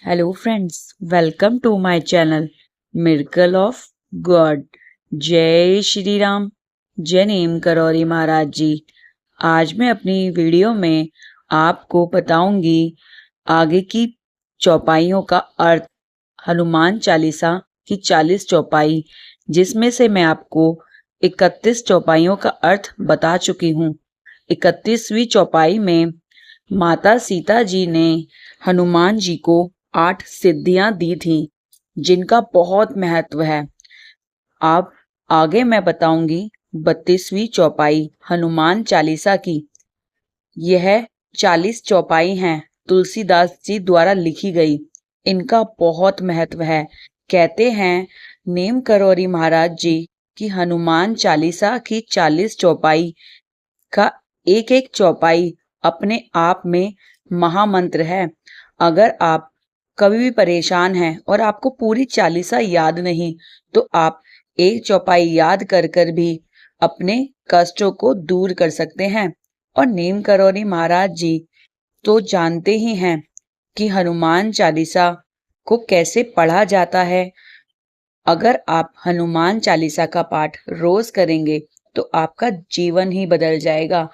Hello friends, welcome to my channel Miracle of God। जय श्री राम, जय नीम करौरी महाराज जी। आज मैं अपनी वीडियो में आपको बताऊंगी आगे की चौपाइयों का अर्थ, हनुमान चालीसा की 40 चौपाई, जिसमें से मैं आपको 31 चौपाइयों का अर्थ बता चुकी हूँ। 31वीं चौपाई में माता सीता जी ने हनुमान जी को 8 सिद्धियां दी थी, जिनका बहुत महत्व है। अब आगे मैं बताऊंगी 32वीं चौपाई हनुमान चालीसा की। यह 40 चौपाई हैं, तुलसीदास जी द्वारा लिखी गई। इनका बहुत महत्व है। कहते हैं नीम करौरी महाराज जी कि हनुमान चालीसा की 40 चौपाई का एक एक चौपाई अपने आप में महामंत्र है। अगर आप कभी भी परेशान हैं और आपको पूरी चालीसा याद नहीं, तो आप एक चौपाई याद कर कर भी अपने कष्टों को दूर कर सकते हैं। और नीम करौरी महाराज जी तो जानते ही हैं कि हनुमान चालीसा को कैसे पढ़ा जाता है। अगर आप हनुमान चालीसा का पाठ रोज करेंगे तो आपका जीवन ही बदल जाएगा।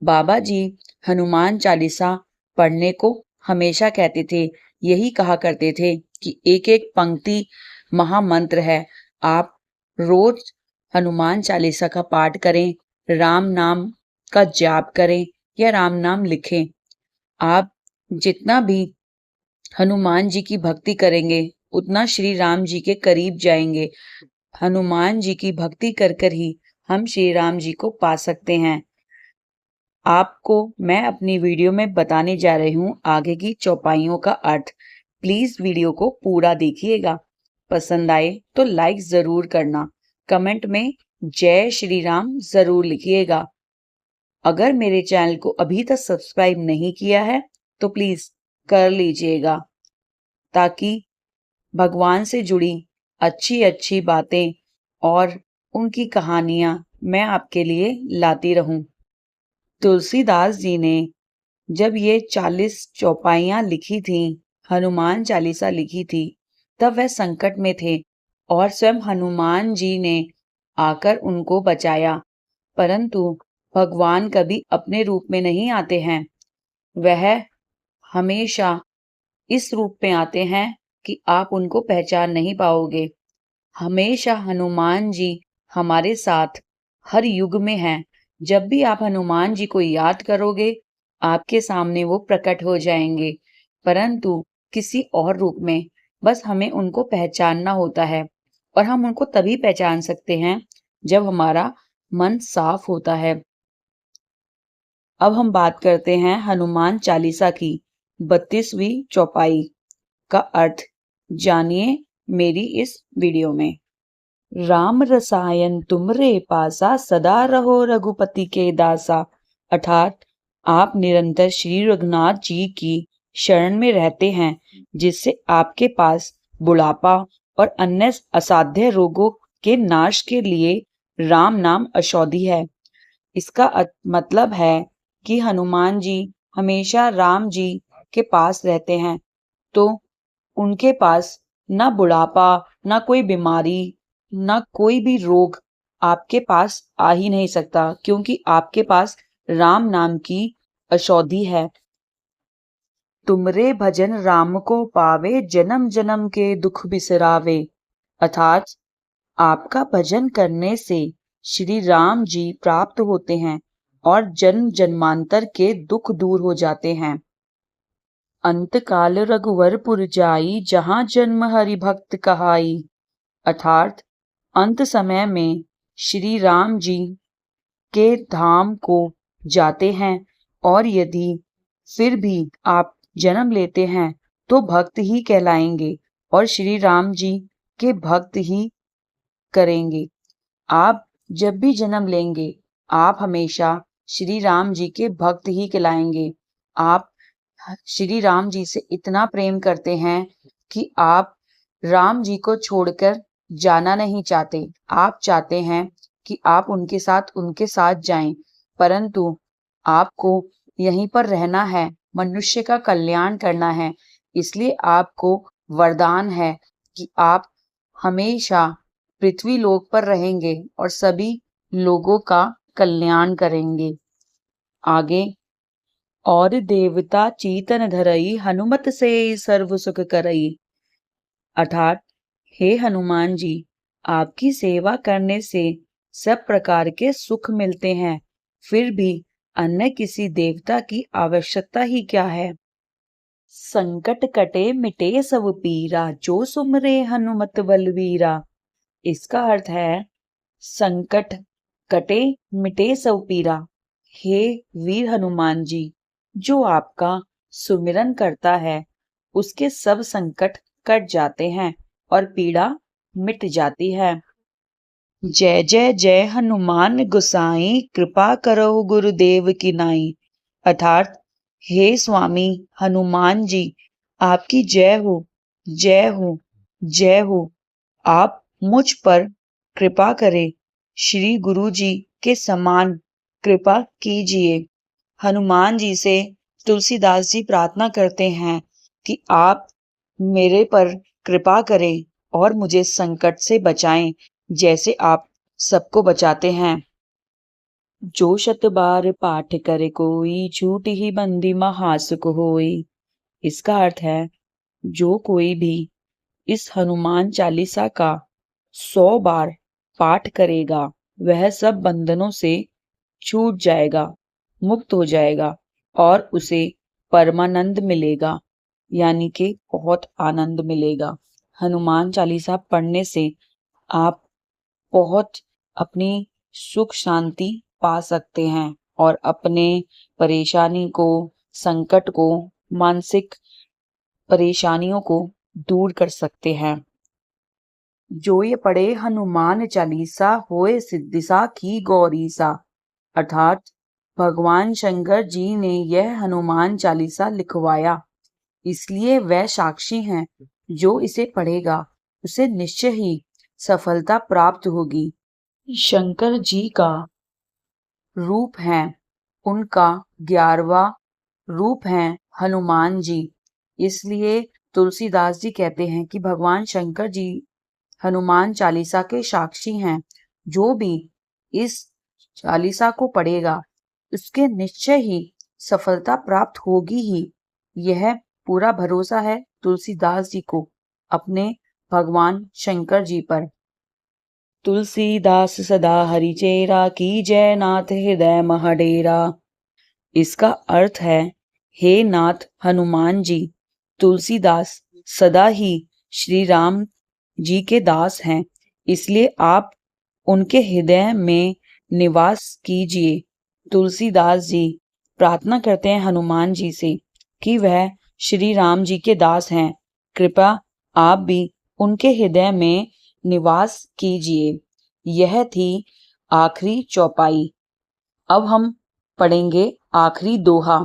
बाबा जी हनुमान चालीसा पढ़ने को हमेशा कहते थे। यही कहा करते थे कि एक एक पंक्ति महामंत्र है। आप रोज हनुमान चालीसा का पाठ करें, राम नाम का जाप करें या राम नाम लिखें। आप जितना भी हनुमान जी की भक्ति करेंगे उतना श्री राम जी के करीब जाएंगे। हनुमान जी की भक्ति कर कर ही हम श्री राम जी को पा सकते हैं। आपको मैं अपनी वीडियो में बताने जा रही हूँ आगे की चौपाइयों का अर्थ। प्लीज वीडियो को पूरा देखिएगा। पसंद आए तो लाइक जरूर करना। कमेंट में जय श्री राम जरूर लिखिएगा। अगर मेरे चैनल को अभी तक सब्सक्राइब नहीं किया है तो प्लीज कर लीजिएगा, ताकि भगवान से जुड़ी अच्छी अच्छी बातें और उनकी कहानियां मैं आपके लिए लाती रहूं। तुलसीदास जी ने जब ये 40 चौपाइयां लिखी थी, हनुमान चालीसा लिखी थी, तब वह संकट में थे और स्वयं हनुमान जी ने आकर उनको बचाया। परंतु भगवान कभी अपने रूप में नहीं आते हैं। वह हमेशा इस रूप में आते हैं कि आप उनको पहचान नहीं पाओगे। हमेशा हनुमान जी हमारे साथ हर युग में हैं। जब भी आप हनुमान जी को याद करोगे, आपके सामने वो प्रकट हो जाएंगे, परंतु किसी और रूप में। बस हमें उनको पहचानना होता है, और हम उनको तभी पहचान सकते हैं जब हमारा मन साफ होता है। अब हम बात करते हैं हनुमान चालीसा की 32वीं चौपाई का अर्थ। जानिए मेरी इस वीडियो में। राम रसायन तुमरे पासा, सदा रहो रघुपति के दासा। अर्थात आप निरंतर श्री रघुनाथ जी की शरण में रहते हैं, जिससे आपके पास बुढ़ापा और अन्य असाध्य रोगों के नाश के लिए राम नाम औषधि है। इसका मतलब है कि हनुमान जी हमेशा राम जी के पास रहते हैं, तो उनके पास ना बुढ़ापा, ना कोई बीमारी, ना कोई भी रोग आपके पास आ ही नहीं सकता, क्योंकि आपके पास राम नाम की औषधि है। तुमरे भजन राम को पावे, जन्म जन्म के दुख बिसरावे। अर्थात आपका भजन करने से श्री राम जी प्राप्त होते हैं और जन्म जन्मांतर के दुख दूर हो जाते हैं। अंत काल रघुवरपुर जाई, जहां जन्म हरि भक्त कहाई। अर्थात अंत समय में श्री राम जी के धाम को जाते हैं, और यदि फिर भी आप जन्म लेते हैं तो भक्त ही कहलाएंगे और श्री राम जी के भक्त ही करेंगे। आप जब भी जन्म लेंगे, आप हमेशा श्री राम जी के भक्त ही कहलाएंगे। आप श्री राम जी से इतना प्रेम करते हैं कि आप राम जी को छोड़कर जाना नहीं चाहते। आप चाहते हैं कि आप उनके साथ जाएं, परंतु आपको यहीं पर रहना है, मनुष्य का कल्याण करना है। इसलिए आपको वरदान है कि आप हमेशा पृथ्वी लोक पर रहेंगे और सभी लोगों का कल्याण करेंगे। आगे, और देवता चीतन धरई हनुमत से सर्व सुख करई, अर्थात हे हनुमान जी, आपकी सेवा करने से सब प्रकार के सुख मिलते हैं, फिर भी अन्य किसी देवता की आवश्यकता ही क्या है। संकट कटे मिटे सब पीरा, जो सुमरे हनुमत बलवीरा। इसका अर्थ है, संकट कटे मिटे सब पीरा, हे वीर हनुमान जी, जो आपका सुमिरन करता है उसके सब संकट कट जाते हैं और पीड़ा मिट जाती है। जय जय जय हनुमान गोसाई, कृपा करो गुरुदेव की नाई, अर्थात हे स्वामी हनुमान जी, आपकी जय हो, जय हो, जय हो। आप मुझ पर कृपा करें, श्री गुरु जी के समान कृपा कीजिए। हनुमान जी से तुलसीदास जी प्रार्थना करते हैं कि आप मेरे पर कृपा करें और मुझे संकट से बचाएं, जैसे आप सबको बचाते हैं। जो शत बार पाठ करे कोई, झूठ ही बंदी महासुख होई। इसका अर्थ है, जो कोई भी इस हनुमान चालीसा का 100 बार पाठ करेगा, वह सब बंधनों से छूट जाएगा, मुक्त हो जाएगा और उसे परमानंद मिलेगा, यानी कि बहुत आनंद मिलेगा। हनुमान चालीसा पढ़ने से आप बहुत अपनी सुख शांति पा सकते हैं और अपने परेशानी को, संकट को, मानसिक परेशानियों को दूर कर सकते हैं। जो ये पढ़े हनुमान चालीसा, होए सिद्धिसा की गौरीसा, अर्थात भगवान शंकर जी ने यह हनुमान चालीसा लिखवाया, इसलिए वह साक्षी हैं। जो इसे पढ़ेगा उसे निश्चय ही सफलता प्राप्त होगी। शंकर जी का रूप है, उनका 11वां रूप है हनुमान जी। इसलिए तुलसीदास जी कहते हैं कि भगवान शंकर जी हनुमान चालीसा के साक्षी हैं। जो भी इस चालीसा को पढ़ेगा उसके निश्चय ही सफलता प्राप्त होगी ही। यह पूरा भरोसा है तुलसीदास जी को अपने भगवान शंकर जी पर। तुलसीदास सदा हरिचेरा, की जय नाथ हृदय महडेरा। इसका अर्थ है, हे नाथ हनुमान जी, तुलसीदास सदा ही श्री राम जी के दास हैं, इसलिए आप उनके हृदय में निवास कीजिए। तुलसीदास जी प्रार्थना करते हैं हनुमान जी से कि वह श्री राम जी के दास हैं, कृपया आप भी उनके हृदय में निवास कीजिए। यह थी आखिरी चौपाई। अब हम पढ़ेंगे आखिरी दोहा।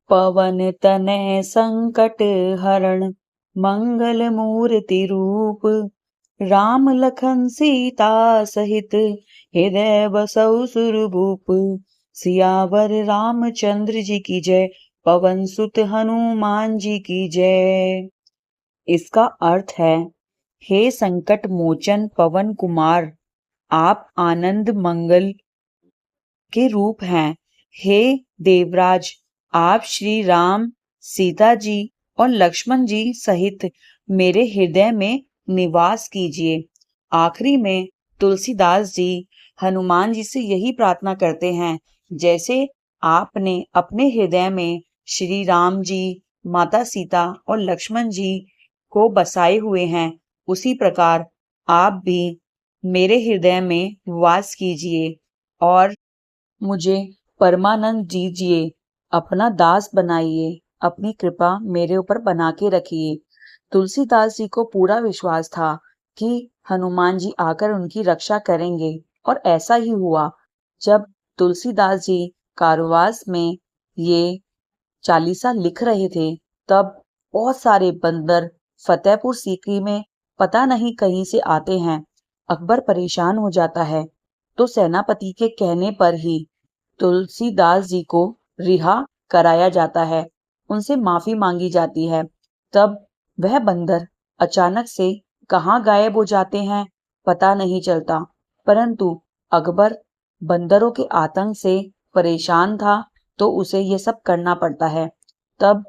पवन तनय संकट हरण, मंगल मूर्ति रूप, राम लखन सीता सहित, हृदय बसौ सुरभूप। सियावर रामचंद्र जी की जय, पवन सुत हनुमान जी की जय। इसका अर्थ है, हे संकट मोचन पवन कुमार, आप आनंद मंगल के रूप हैं। हे देवराज, आप श्री राम, सीता जी और लक्ष्मण जी सहित मेरे हृदय में निवास कीजिए। आखिरी में तुलसीदास जी हनुमान जी से यही प्रार्थना करते हैं, जैसे आपने अपने हृदय में श्री राम जी, माता सीता और लक्ष्मण जी को बसाए हुए हैं, उसी प्रकार आप भी मेरे हृदय में वास कीजिए और मुझे परमानंद दीजिए, अपना दास बनाइए, अपनी कृपा मेरे ऊपर बना के रखिए। तुलसीदास जी को पूरा विश्वास था कि हनुमान जी आकर उनकी रक्षा करेंगे और ऐसा ही हुआ। जब तुलसीदास जी कारावास में ये चालीसा लिख रहे थे, तब बहुत सारे बंदर फतेहपुर सीकरी में पता नहीं कहीं से आते हैं। अकबर परेशान हो जाता है, तो सेनापति के कहने पर ही तुलसीदास जी को रिहा कराया जाता है, उनसे माफी मांगी जाती है तब वह बंदर अचानक से कहाँ गायब हो जाते हैं पता नहीं चलता। परंतु अकबर बंदरों के आतंक से परेशान था, तो उसे ये सब करना पड़ता है। तब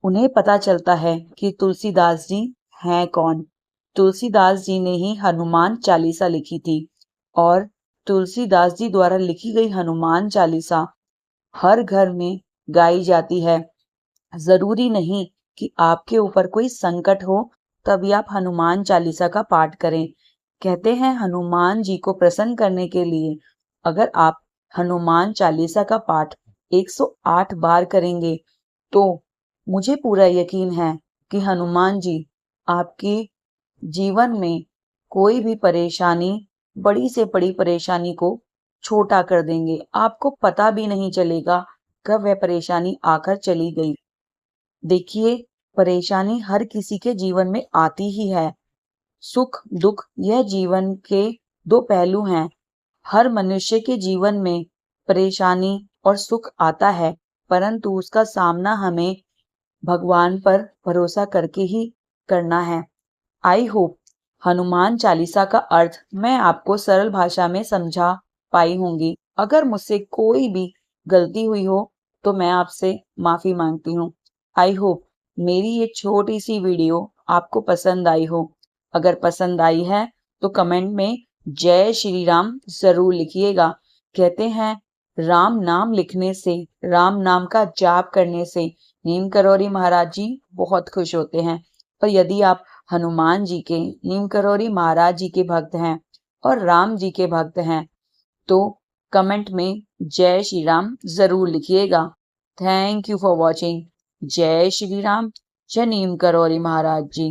उन्हें पता चलता है कि तुलसीदास जी हैं कौन। तुलसीदास जी ने ही हनुमान चालीसा लिखी थी और तुलसीदास जी द्वारा लिखी गई हनुमान चालीसा हर घर में गाई जाती है। जरूरी नहीं कि आपके ऊपर कोई संकट हो तभी आप हनुमान चालीसा का पाठ करें। कहते हैं हनुमान जी को प्रसन्न करने के लिए अगर आप हनुमान चालीसा का पाठ 108 बार करेंगे तो मुझे पूरा यकीन है कि हनुमान जी आपके जीवन में कोई भी परेशानी, बड़ी से बड़ी परेशानी को छोटा कर देंगे। आपको पता भी नहीं चलेगा कब वह परेशानी आकर चली गई। देखिए, परेशानी हर किसी के जीवन में आती ही है। सुख दुख यह जीवन के दो पहलू हैं। हर मनुष्य के जीवन में परेशानी और सुख आता है, परंतु उसका सामना हमें भगवान पर भरोसा करके ही करना है। आई होप हनुमान चालीसा का अर्थ मैं आपको सरल भाषा में समझा पाई होंगी। अगर मुझसे कोई भी गलती हुई हो तो मैं आपसे माफी मांगती हूँ। आई होप मेरी ये छोटी सी वीडियो आपको पसंद आई हो। अगर पसंद आई है तो कमेंट में जय श्री राम जरूर लिखिएगा। कहते हैं राम नाम लिखने से, राम नाम का जाप करने से नीम करौरी महाराज जी बहुत खुश होते हैं। और यदि आप हनुमान जी के, नीम करौरी महाराज जी के भक्त हैं और राम जी के भक्त हैं तो कमेंट में जय श्री राम जरूर लिखिएगा। Thank you for watching. जय श्री राम। जय नीम करौरी महाराज जी।